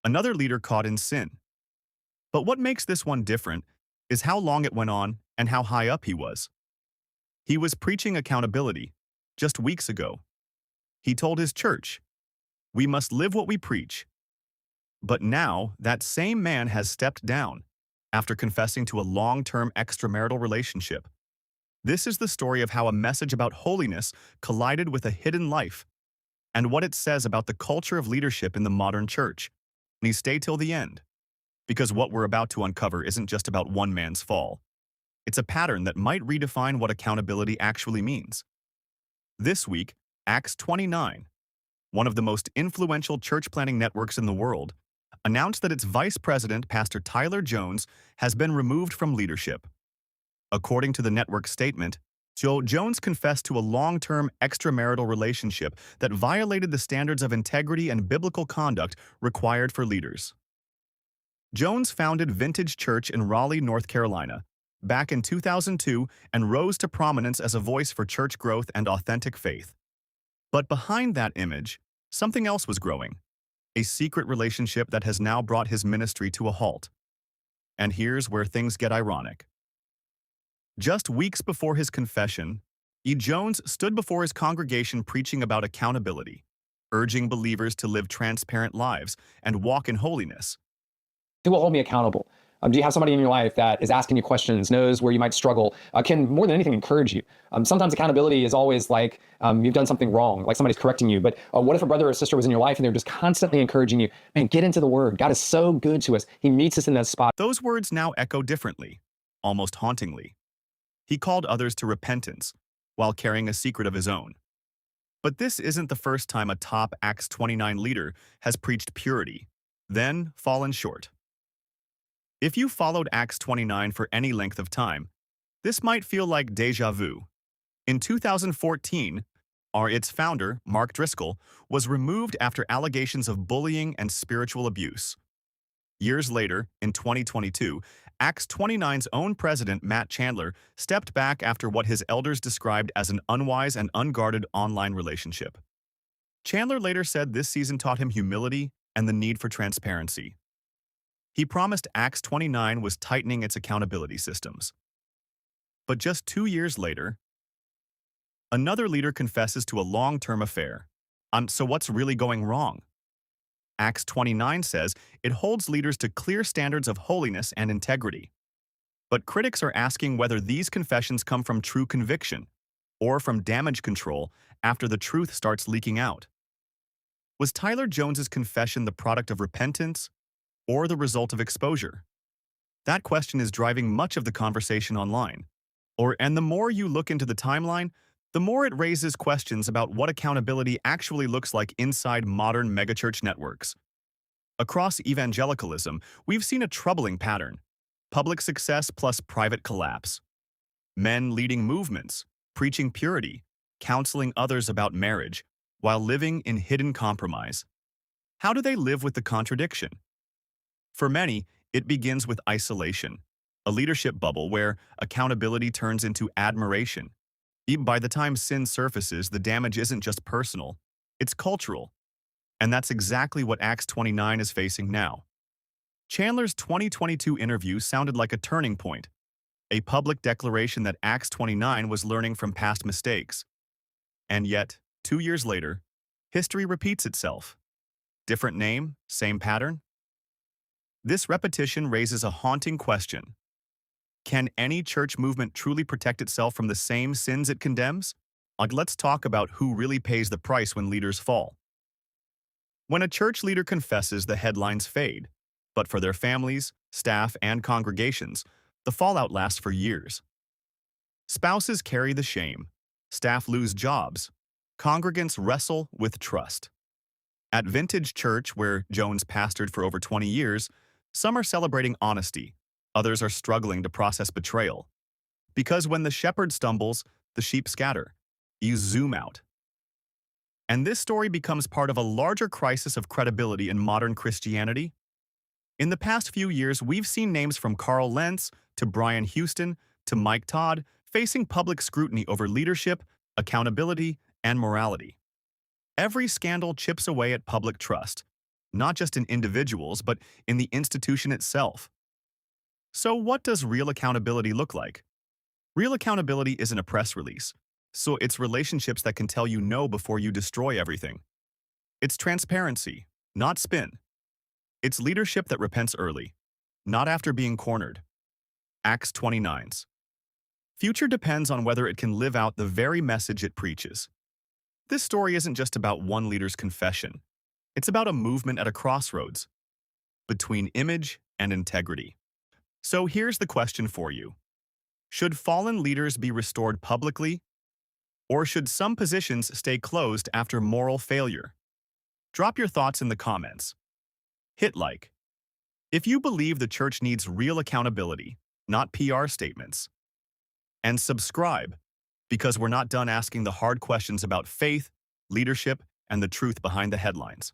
another leader caught in sin. But what makes this one different is how long it went on and how high up he was. He was preaching accountability just weeks ago. He told his church, "We must live what we preach." But now, that same man has stepped down after confessing to a long-term extramarital relationship. This is the story of how a message about holiness collided with a hidden life and what it says about the culture of leadership in the modern church. And stay till the end, because what we're about to uncover isn't just about one man's fall. It's a pattern that might redefine what accountability actually means. This week, Acts 29, one of the most influential church planting networks in the world, announced that its vice president, Pastor Tyler Jones, has been removed from leadership. According to the network statement, Jones confessed to a long-term extramarital relationship that violated the standards of integrity and biblical conduct required for leaders. Jones founded Vintage Church in Raleigh, North Carolina, back in 2002 and rose to prominence as a voice for church growth and authentic faith. But behind that image, something else was growing, a secret relationship that has now brought his ministry to a halt. And here's where things get ironic. Just weeks before his confession, Jones stood before his congregation preaching about accountability, urging believers to live transparent lives and walk in holiness. Who will hold me accountable? Do you have somebody in your life that is asking you questions, knows where you might struggle, can more than anything encourage you? Sometimes accountability is always like you've done something wrong, like somebody's correcting you. But what if a brother or sister was in your life and they're just constantly encouraging you? Man, get into the Word. God is so good to us. He meets us in that spot. Those words now echo differently, almost hauntingly. He called others to repentance while carrying a secret of his own. But this isn't the first time a top Acts 29 leader has preached purity, then fallen short. If you followed Acts 29 for any length of time, this might feel like déjà vu. In 2014, its founder, Mark Driscoll, was removed after allegations of bullying and spiritual abuse. Years later, in 2022, Acts 29's own president, Matt Chandler, stepped back after what his elders described as an unwise and unguarded online relationship. Chandler later said this season taught him humility and the need for transparency. He promised Acts 29 was tightening its accountability systems. But just 2 years later, another leader confesses to a long-term affair. So what's really going wrong? Acts 29 says it holds leaders to clear standards of holiness and integrity. But critics are asking whether these confessions come from true conviction or from damage control after the truth starts leaking out. Was Tyler Jones's confession the product of repentance or the result of exposure? That question is driving much of the conversation online. And the more you look into the timeline, the more it raises questions about what accountability actually looks like inside modern megachurch networks. Across evangelicalism, we've seen a troubling pattern: public success plus private collapse. Men leading movements, preaching purity, counseling others about marriage, while living in hidden compromise. How do they live with the contradiction? For many, it begins with isolation, a leadership bubble where accountability turns into admiration. Even by the time sin surfaces, the damage isn't just personal, it's cultural. And that's exactly what Acts 29 is facing now. Chandler's 2022 interview sounded like a turning point, a public declaration that Acts 29 was learning from past mistakes. And yet, 2 years later, history repeats itself. Different name, same pattern? This repetition raises a haunting question. Can any church movement truly protect itself from the same sins it condemns? Let's talk about who really pays the price when leaders fall. When a church leader confesses, the headlines fade. But for their families, staff, and congregations, the fallout lasts for years. Spouses carry the shame. Staff lose jobs. Congregants wrestle with trust. At Vintage Church, where Jones pastored for over 20 years, some are celebrating honesty. Others are struggling to process betrayal. Because when the shepherd stumbles, the sheep scatter. You zoom out. And this story becomes part of a larger crisis of credibility in modern Christianity. In the past few years, we've seen names from Carl Lentz to Brian Houston to Mike Todd facing public scrutiny over leadership, accountability, and morality. Every scandal chips away at public trust, not just in individuals, but in the institution itself. So what does real accountability look like? Real accountability isn't a press release, so it's relationships that can tell you no before you destroy everything. It's transparency, not spin. It's leadership that repents early, not after being cornered. Acts 29's. Future depends on whether it can live out the very message it preaches. This story isn't just about one leader's confession. It's about a movement at a crossroads between image and integrity. So here's the question for you. Should fallen leaders be restored publicly, or should some positions stay closed after moral failure? Drop your thoughts in the comments. Hit like if you believe the church needs real accountability, not PR statements. And subscribe, because we're not done asking the hard questions about faith, leadership, and the truth behind the headlines.